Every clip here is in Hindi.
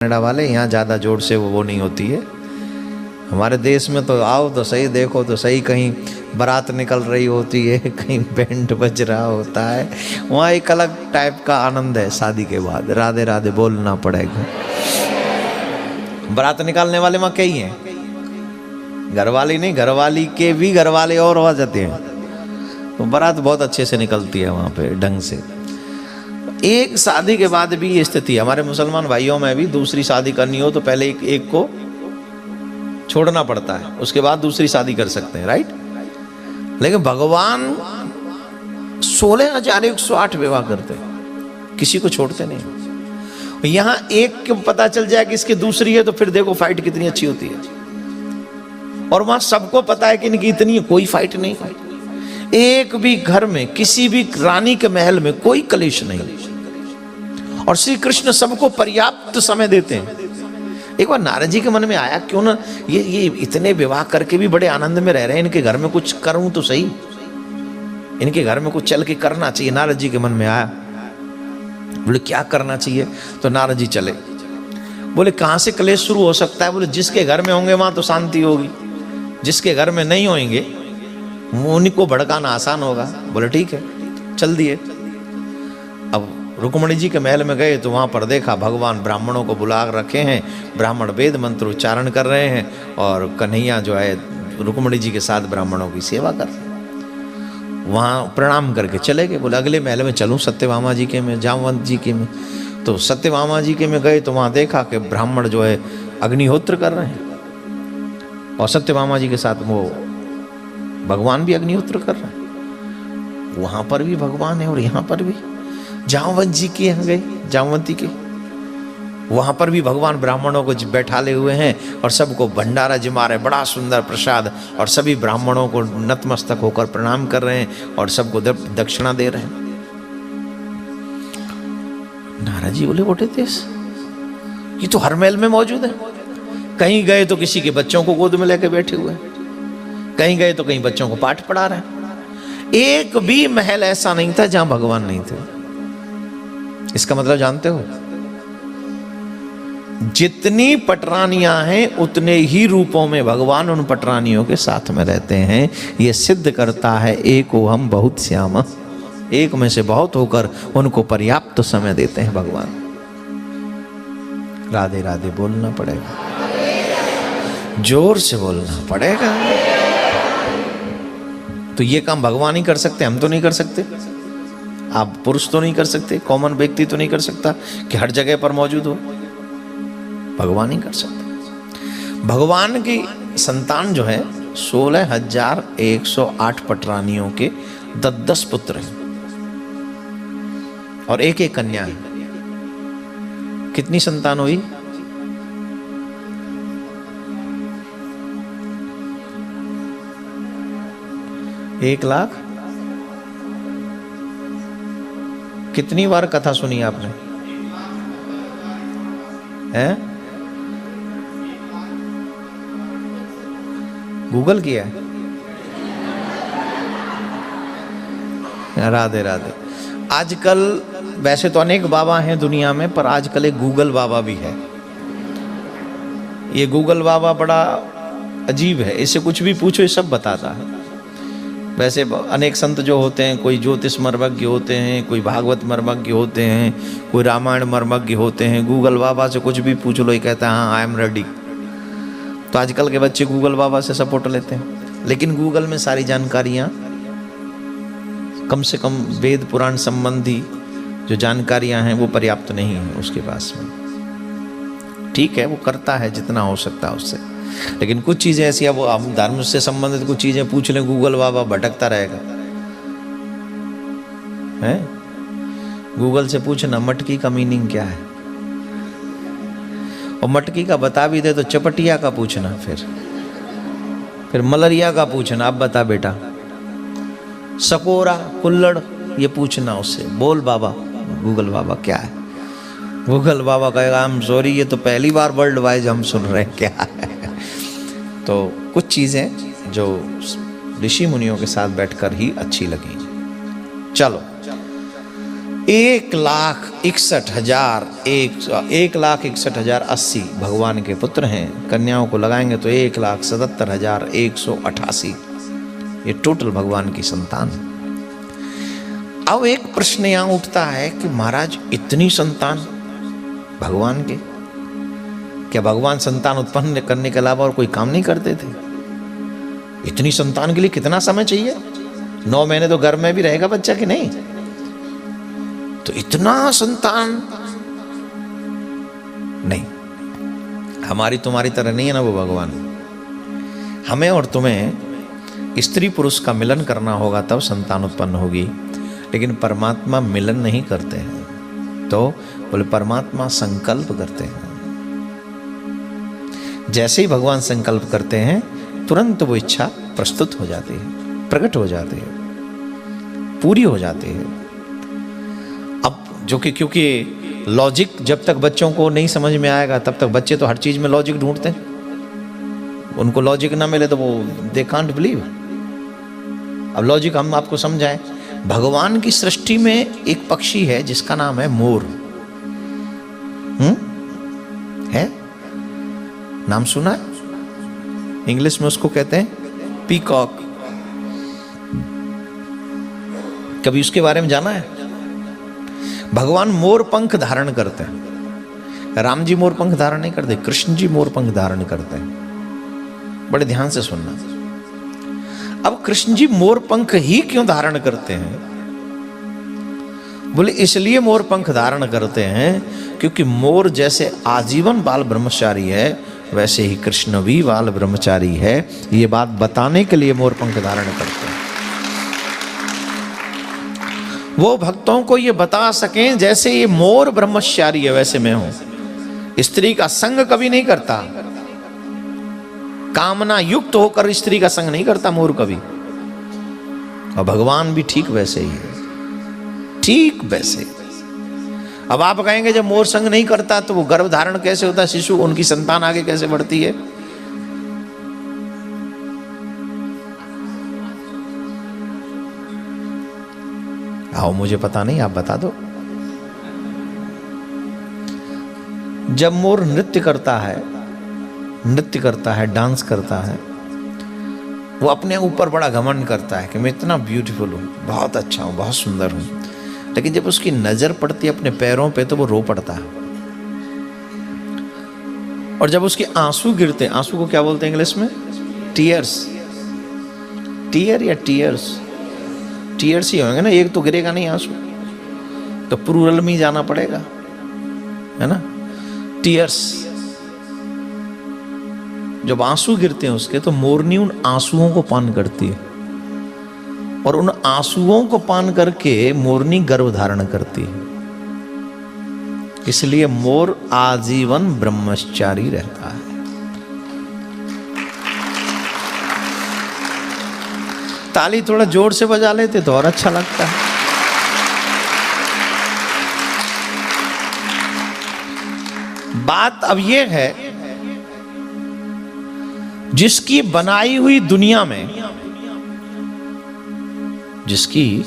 कनाडा वाले यहाँ ज़्यादा जोर से वो नहीं होती है। हमारे देश में तो आओ तो सही, देखो तो सही, कहीं बारात निकल रही होती है, कहीं बैंड बज रहा होता है। वहाँ एक अलग टाइप का आनंद है। शादी के बाद राधे राधे बोलना पड़ेगा। बारात निकालने वाले वहाँ कई हैं, घरवाली नहीं, घरवाली के भी घरवाले और हो जाते हैं, तो बारात बहुत अच्छे से निकलती है वहाँ पे ढंग से। एक शादी के बाद भी ये स्थिति है। हमारे मुसलमान भाइयों में भी दूसरी शादी करनी हो तो पहले एक को छोड़ना पड़ता है, उसके बाद दूसरी शादी कर सकते हैं, राइट। लेकिन भगवान 16,108 विवाह करते हैं, किसी को छोड़ते नहीं। यहां एक को पता चल जाए कि इसकी दूसरी है तो फिर देखो फाइट कितनी अच्छी होती है। और वहां सबको पता है कि इनकी इतनी है, कोई फाइट नहीं। एक भी घर में, किसी भी रानी के महल में कोई कलेश नहीं। और श्री कृष्ण सबको पर्याप्त समय देते हैं। एक बार नारद जी के मन में आया, क्यों ना ये इतने विवाह करके भी बड़े आनंद में रह रहे हैं, इनके घर में कुछ करूं तो सही, इनके घर में कुछ चल के करना चाहिए। नारद जी के मन में आया, बोले क्या करना चाहिए? तो नारद जी चले। बोले कहां से क्लेश शुरू हो सकता है? बोले जिसके घर में होंगे वहां तो शांति होगी, जिसके घर में नहीं होंगे उन्हीं को भड़काना आसान होगा। बोले ठीक है, चल दिए। अब रुक्मणी जी के महल में गए तो वहाँ पर देखा भगवान ब्राह्मणों को बुला रखे हैं, ब्राह्मण वेद मंत्र उच्चारण कर रहे हैं और कन्हैया जो है रुक्मणी जी के साथ ब्राह्मणों की सेवा कर रहे हैं। वहाँ प्रणाम करके चले गए। बोले अगले महल में चलूँ, सत्यभामा जी के में, जामवंत जी के में। तो सत्यभामा जी के में गए तो वहाँ देखा कि ब्राह्मण जो है अग्निहोत्र कर रहे हैं और सत्यभामा जी के साथ वो भगवान भी अग्निहोत्र कर रहे हैं। वहाँ पर भी भगवान है और यहाँ पर भी। जामवंत जी के यहाँ गए, जामवंती के, वहां पर भी भगवान ब्राह्मणों को बैठाले हुए हैं और सबको भंडारा जिमा रहे, बड़ा सुंदर प्रसाद, और सभी ब्राह्मणों को नतमस्तक होकर प्रणाम कर रहे हैं और सबको दक्षिणा दे रहे हैं। नारद जी बोले बोटे तेज, ये तो हर महल में मौजूद है। कहीं गए तो किसी के बच्चों को गोद में लेके बैठे हुए हैं, कहीं गए तो कहीं बच्चों को पाठ पढ़ा रहे हैं। एक भी महल ऐसा नहीं था जहां भगवान नहीं थे। इसका मतलब जानते हो, जितनी पटरानियां हैं उतने ही रूपों में भगवान उन पटरानियों के साथ में रहते हैं। यह सिद्ध करता है एक हो हम बहुत श्यामा, एक में से बहुत होकर उनको पर्याप्त समय देते हैं भगवान। राधे राधे बोलना पड़ेगा, जोर से बोलना पड़ेगा। तो ये काम भगवान ही कर सकते, हम तो नहीं कर सकते। आप पुरुष तो नहीं कर सकते, कॉमन व्यक्ति तो नहीं कर सकता कि हर जगह पर मौजूद हो। भगवान ही कर सकते। भगवान की संतान जो है 16,108 पटरानियों के 10 पुत्र हैं और एक कन्या है। कितनी संतान हुई? एक लाख। कितनी बार कथा सुनी आपने? हैं? गूगल किया है? राधे राधे। आजकल वैसे तो अनेक बाबा हैं दुनिया में, पर आजकल एक गूगल बाबा भी है। ये गूगल बाबा बड़ा अजीब है, इससे कुछ भी पूछो ये सब बताता है। वैसे अनेक संत जो होते हैं, कोई ज्योतिष मर्मज्ञ होते हैं, कोई भागवत मर्मज्ञ होते हैं, कोई रामायण मर्मज्ञ होते हैं। गूगल बाबा से कुछ भी पूछ लो, ये कहता है हाँ आई एम रेडी। तो आजकल के बच्चे गूगल बाबा से सपोर्ट लेते हैं, लेकिन गूगल में सारी जानकारियाँ, कम से कम वेद पुराण संबंधी जो जानकारियाँ हैं वो पर्याप्त नहीं है उसके पास में। ठीक है, वो करता है जितना हो सकता है उससे, लेकिन कुछ चीज़ें ऐसी, अब हम धर्म से संबंधित कुछ चीज़ें पूछ लें, गूगल बाबा भटकता रहेगा। है गूगल से पूछना मटकी का मीनिंग क्या है, और मटकी का बता भी दे तो चपटिया का पूछना, फिर मलरिया का पूछना, अब बता बेटा। सकोरा कुल्लड़ ये पूछना उससे, बोल बाबा गूगल बाबा क्या है। गूगल बाबा कहेगा आई एम सॉरी, ये तो पहली बार वर्ल्ड वाइज हम सुन रहे हैं क्या है। तो कुछ चीज़ें जो ऋषि मुनियों के साथ बैठकर ही अच्छी लगी। चलो 1,61,080 भगवान के पुत्र हैं। कन्याओं को लगाएंगे तो 1,77,188 ये टोटल भगवान की संतान। अब एक प्रश्न यहां उठता है कि महाराज इतनी संतान भगवान के, क्या भगवान संतान उत्पन्न करने के अलावा और कोई काम नहीं करते थे? इतनी संतान के लिए कितना समय चाहिए? 9 महीने तो घर में भी रहेगा बच्चा कि नहीं? तो इतना संतान नहीं, हमारी तुम्हारी तरह नहीं है ना वो भगवान। हमें और तुम्हें स्त्री पुरुष का मिलन करना होगा तब संतान उत्पन्न होगी, लेकिन परमात्मा मिलन नहीं करते हैं। तो बोले परमात्मा संकल्प करते हैं। जैसे ही भगवान संकल्प करते हैं तुरंत वो इच्छा प्रस्तुत हो जाती है, प्रकट हो जाती है, पूरी हो जाती है। अब जो कि क्योंकि लॉजिक जब तक बच्चों को नहीं समझ में आएगा तब तक बच्चे तो हर चीज में लॉजिक ढूंढते हैं। उनको लॉजिक ना मिले तो वो दे कांट बिलीव। अब लॉजिक हम आपको समझाएं। भगवान की सृष्टि में एक पक्षी है जिसका नाम है मोर। है नाम सुना है? इंग्लिश में उसको कहते हैं पीकॉक। कभी उसके बारे में जाना है? भगवान मोर पंख धारण करते हैं। राम जी मोर पंख धारण नहीं करते, कृष्ण जी मोर पंख धारण करते हैं। बड़े ध्यान से सुनना। अब कृष्ण जी मोर पंख ही क्यों धारण करते हैं? बोले इसलिए मोर पंख धारण करते हैं क्योंकि मोर जैसे आजीवन बाल ब्रह्मचारी है वैसे ही कृष्ण भी बाल ब्रह्मचारी है। ये बात बताने के लिए मोर पंख धारण करते हैं। वो भक्तों को ये बता सकें जैसे ये मोर ब्रह्मचारी है वैसे मैं हूं। स्त्री का संग कभी नहीं करता, कामना युक्त होकर स्त्री का संग नहीं करता मोर कभी। और भगवान भी ठीक वैसे ही है, ठीक वैसे। अब आप कहेंगे जब मोर संग नहीं करता तो वो गर्भ धारण कैसे होता है? शिशु उनकी संतान आगे कैसे बढ़ती है? आओ मुझे पता नहीं, आप बता दो। जब मोर नृत्य करता है, डांस करता है, वो अपने ऊपर बड़ा घमंड करता है कि मैं इतना ब्यूटीफुल हूं, बहुत अच्छा हूं, बहुत सुंदर हूं। लेकिन जब उसकी नजर पड़ती है अपने पैरों पे तो वो रो पड़ता है। और जब उसके आंसू गिरते हैं, आंसू को क्या बोलते हैं इंग्लिश में? टीयर्स। टीयर या टीयर्स? टीयर्स ही होंगे ना, एक तो गिरेगा नहीं आंसू, तो प्लूरल में ही जाना पड़ेगा, है ना? टीयर्स। जब आंसू गिरते हैं उसके तो मोरनी उन आंसुओं को पान करती है और उन आंसुओं को पान करके मोरनी गर्भ धारण करती है। इसलिए मोर आजीवन ब्रह्मचारी रहता है। ताली थोड़ा जोर से बजा लेते तो और अच्छा लगता है। बात अब यह है जिसकी बनाई हुई दुनिया में, जिसकी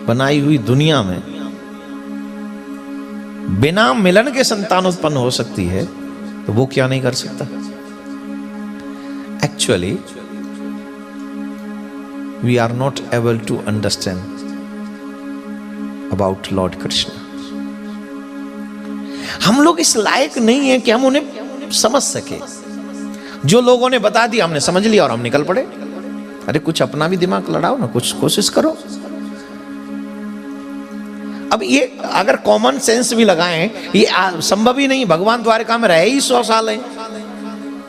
बनाई हुई दुनिया में बिना मिलन के संतान उत्पन्न हो सकती है तो वो क्या नहीं कर सकता? Actually we are not able to understand about lord Krishna. हम लोग इस लायक नहीं है कि हम उन्हें समझ सके। जो लोगों ने बता दिया हमने समझ लिया और हम निकल पड़े। अरे कुछ अपना भी दिमाग लड़ाओ ना, कुछ कोशिश करो। अब ये अगर कॉमन सेंस भी लगाएं, ये संभव ही नहीं। भगवान द्वारिका में रहे ही 100 साल है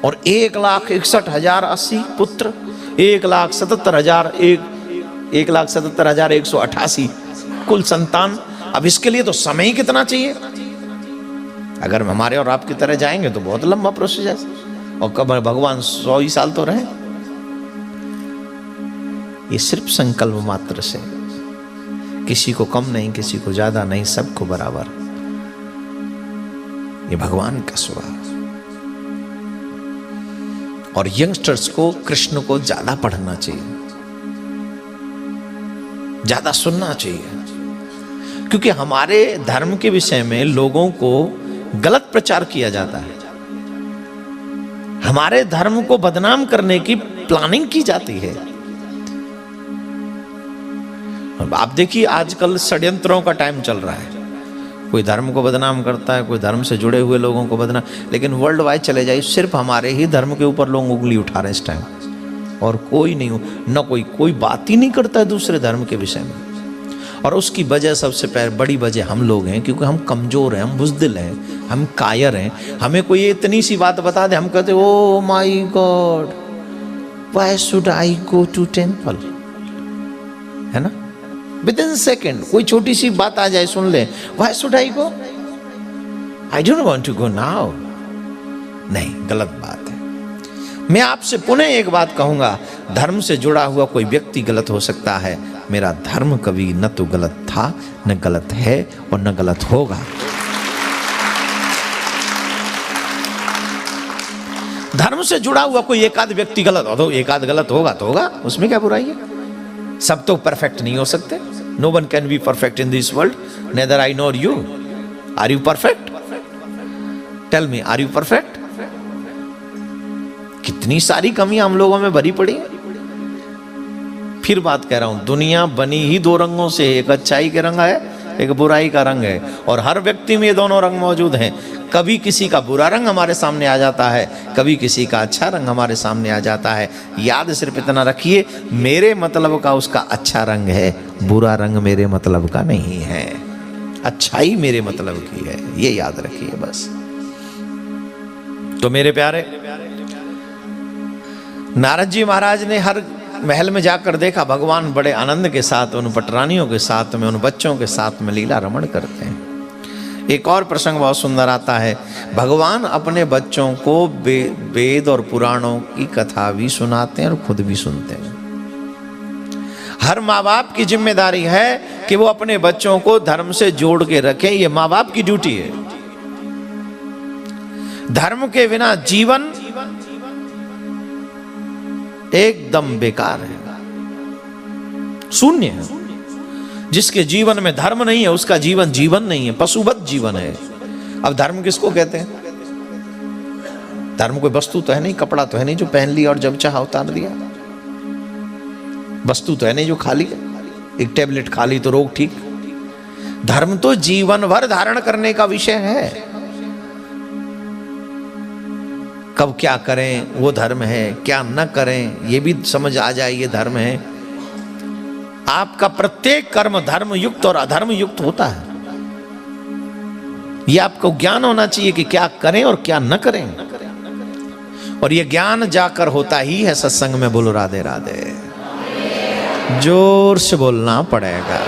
और 1,61,080 पुत्र, 1,77,188 कुल संतान। अब इसके लिए तो समय ही कितना चाहिए। अगर हमारे और आपकी तरह जाएंगे तो बहुत लंबा प्रोसेस है। और कब भगवान 100 ही साल तो रहे। ये सिर्फ संकल्प मात्र से, किसी को कम नहीं, किसी को ज्यादा नहीं, सबको बराबर। ये भगवान का स्वभाव। और यंगस्टर्स को कृष्ण को ज्यादा पढ़ना चाहिए, ज्यादा सुनना चाहिए, क्योंकि हमारे धर्म के विषय में लोगों को गलत प्रचार किया जाता है, हमारे धर्म को बदनाम करने की प्लानिंग की जाती है। आप देखिए आजकल षड्यंत्रों का टाइम चल रहा है, कोई धर्म को बदनाम करता है, कोई धर्म से जुड़े हुए लोगों को बदनाम, लेकिन वर्ल्ड वाइड चले जाइए सिर्फ हमारे ही धर्म के ऊपर लोग उंगली उठा रहे हैं इस टाइम, और कोई नहीं, न कोई बात ही नहीं करता है दूसरे धर्म के विषय में। और उसकी वजह सबसे बड़ी वजह हम लोग हैं, क्योंकि हम कमजोर हैं, हम बुज़दिल हैं, हम कायर हैं। हमें कोई इतनी सी बात बता दे, हम कहते oh my god why should I go to temple, है ना। विद इन सेकेंड कोई छोटी सी बात आ जाए, सुन ले, why should I go, I don't want to go now. नहीं, गलत बात है। मैं आपसे पुनः एक बात कहूंगा, धर्म से जुड़ा हुआ कोई व्यक्ति गलत हो सकता है, मेरा धर्म कभी न तो गलत था, न गलत है, और न गलत होगा। धर्म से जुड़ा हुआ कोई एक आध व्यक्ति गलत हो तो एक आध गलत होगा तो होगा, उसमें क्या बुराई है। सब तो परफेक्ट नहीं हो सकते। No one can be perfect in this world, neither I nor you. Are you perfect? Tell me, are you perfect? कितनी सारी कमियां हम लोगों में भरी पड़ी है। फिर बात कह रहा हूं, दुनिया बनी ही दो रंगों से, एक अच्छाई के रंग है, एक बुराई का रंग है, और हर व्यक्ति में ये दोनों रंग मौजूद हैं। कभी किसी का बुरा रंग हमारे सामने आ जाता है, कभी किसी का अच्छा रंग हमारे सामने आ जाता है। याद सिर्फ इतना रखिए, मेरे मतलब का उसका अच्छा रंग है, बुरा रंग मेरे मतलब का नहीं है, अच्छाई मेरे मतलब की है, ये याद रखिए बस। तो मेरे प्यारे, नारद जी महाराज ने हर महल में जाकर देखा, भगवान बड़े आनंद के साथ उन पटरानियों के साथ में, उन बच्चों के साथ में लीला रमण करते हैं। एक और प्रसंग बहुत सुंदर आता है, भगवान अपने बच्चों को वेद और पुराणों की कथा भी सुनाते हैं और खुद भी सुनते हैं। हर माँ बाप की जिम्मेदारी है कि वो अपने बच्चों को धर्म से जोड़ के रखें, ये माँ बाप की ड्यूटी है। धर्म के बिना जीवन एकदम बेकार है, शून्य है। जिसके जीवन में धर्म नहीं है उसका जीवन जीवन नहीं है, पशुवत जीवन है। अब धर्म किसको कहते हैं? धर्म कोई वस्तु तो है नहीं, कपड़ा तो है नहीं जो पहन लिया और जब चाहा उतार दिया, वस्तु तो है नहीं जो खा ली, एक टेबलेट खा ली तो रोग ठीक। धर्म तो जीवन भर धारण करने का विषय है। कब क्या करें वो धर्म है, क्या न करें ये भी समझ आ जाए ये धर्म है। आपका प्रत्येक कर्म धर्म युक्त और अधर्म युक्त होता है, ये आपको ज्ञान होना चाहिए कि क्या करें और क्या न करें। और ये ज्ञान जाकर होता ही है सत्संग में। बोलो राधे राधे, जोर से बोलना पड़ेगा।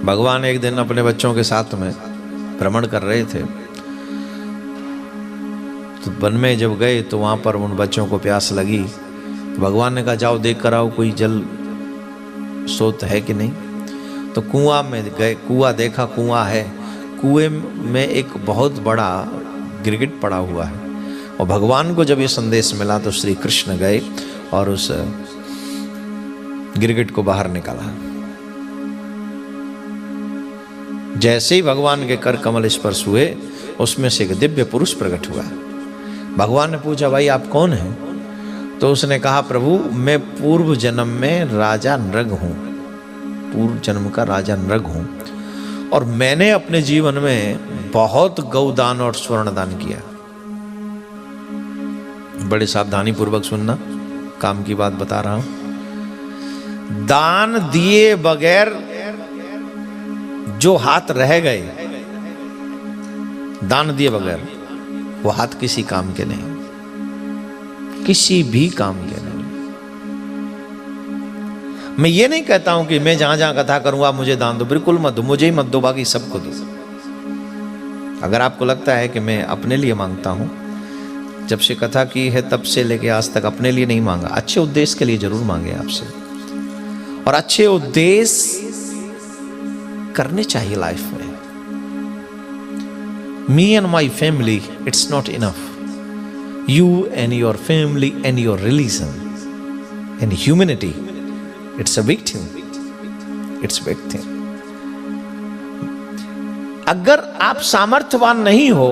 भगवान एक दिन अपने बच्चों के साथ में भ्रमण कर रहे थे, तो वन में जब गए तो वहां पर उन बच्चों को प्यास लगी। तो भगवान ने कहा जाओ देख कर आओ कोई जल स्रोत है कि नहीं। तो कुआं में गए, कुआं देखा, कुआं है, कुएं में एक बहुत बड़ा गिरगिट पड़ा हुआ है। और भगवान को जब ये संदेश मिला तो श्री कृष्ण गए और उस गिरगिट को बाहर निकाला। जैसे ही भगवान के कर कमल स्पर्श हुए, उसमें से एक दिव्य पुरुष प्रकट हुआ। भगवान ने पूछा भाई आप कौन हैं? तो उसने कहा प्रभु मैं पूर्व जन्म में राजा नृग हूं, पूर्व जन्म का राजा नृग हूं, और मैंने अपने जीवन में बहुत गौदान और स्वर्ण दान किया। बड़े सावधानी पूर्वक सुनना, काम की बात बता रहा हूं। दान दिए बगैर जो हाथ रह गए, दान दिए बगैर वो हाथ किसी काम के नहीं, किसी भी काम के नहीं। मैं ये नहीं कहता हूं कि मैं जहां जहां कथा करूंगा मुझे दान दो, बिल्कुल मत दो, मुझे ही मत दो, बाकी सबको दो। अगर आपको लगता है कि मैं अपने लिए मांगता हूं, जब से कथा की है तब से लेके आज तक अपने लिए नहीं मांगा, अच्छे उद्देश्य के लिए जरूर मांगे आपसे। और अच्छे उद्देश्य करने चाहिए लाइफ में। Me and my family, it's not enough. You and your family and your religion and humanity, it's a victim. It's big thing. अगर आप सामर्थ्यवान नहीं हो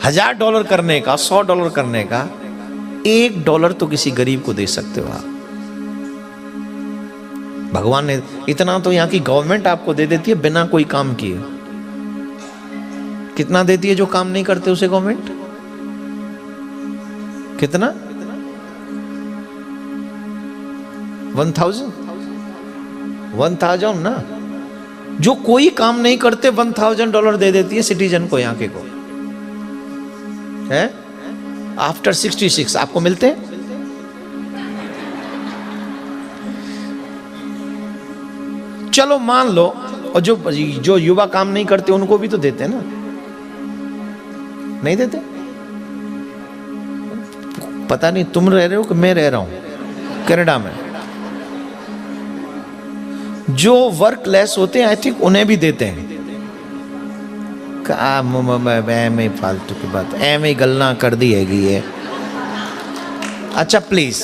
$1000 करने का, $100 करने का, $1 तो किसी गरीब को दे सकते हो आप। भगवान ने इतना तो यहां की गवर्नमेंट आपको दे देती है बिना कोई काम किए। कितना देती है जो काम नहीं करते उसे गवर्नमेंट? कितना? 1000 ना। जो कोई काम नहीं करते $1000 दे देती है सिटीजन को, यहां के को है। आफ्टर 66 आपको मिलते हैं। चलो मान लो, और जो युवा काम नहीं करते उनको भी तो देते हैं ना, नहीं देते? पता नहीं तुम रह रहे हो कि मैं रह रहा हूं कनाडा में। जो वर्कलेस होते हैं आई थिंक उन्हें भी देते हैं। में फालतू की बात, में गलना कर दी है ये। अच्छा प्लीज,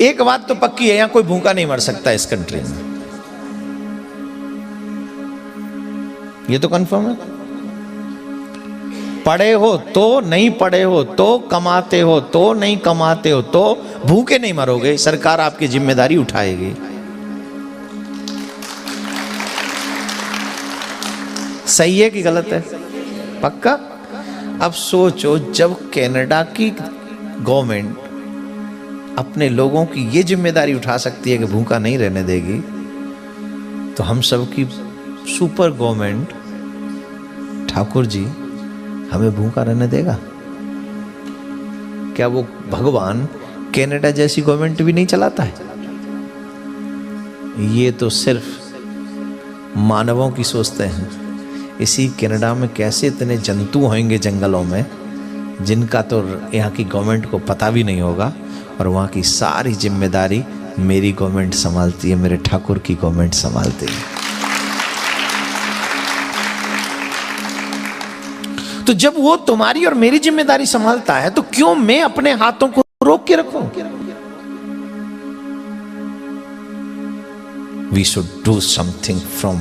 एक बात तो पक्की है, यहां कोई भूखा नहीं मर सकता इस कंट्री में, ये तो कंफर्म है। पढ़े हो तो, नहीं पढ़े हो तो, कमाते हो तो, नहीं कमाते हो तो, भूखे नहीं मरोगे। सरकार आपकी जिम्मेदारी उठाएगी। सही है कि गलत है? पक्का? अब सोचो, जब कनाडा की गवर्नमेंट अपने लोगों की ये जिम्मेदारी उठा सकती है कि भूखा नहीं रहने देगी, तो हम सब की सुपर गवर्नमेंट ठाकुर जी हमें भूखा रहने देगा? क्या वो भगवान कनाडा जैसी गवर्नमेंट भी नहीं चलाता है? ये तो सिर्फ मानवों की सोचते हैं। इसी कनाडा में कैसे इतने जंतु होंगे जंगलों में, जिनका तो यहाँ की गवर्नमेंट को पता भी नहीं होगा, और वहाँ की सारी जिम्मेदारी मेरी गवर्नमेंट संभालती है, मेरे ठाकुर की गवर्नमेंट संभालती है। तो जब वो तुम्हारी और मेरी जिम्मेदारी संभालता है, तो क्यों मैं अपने हाथों को रोक के रखूं? We should do something from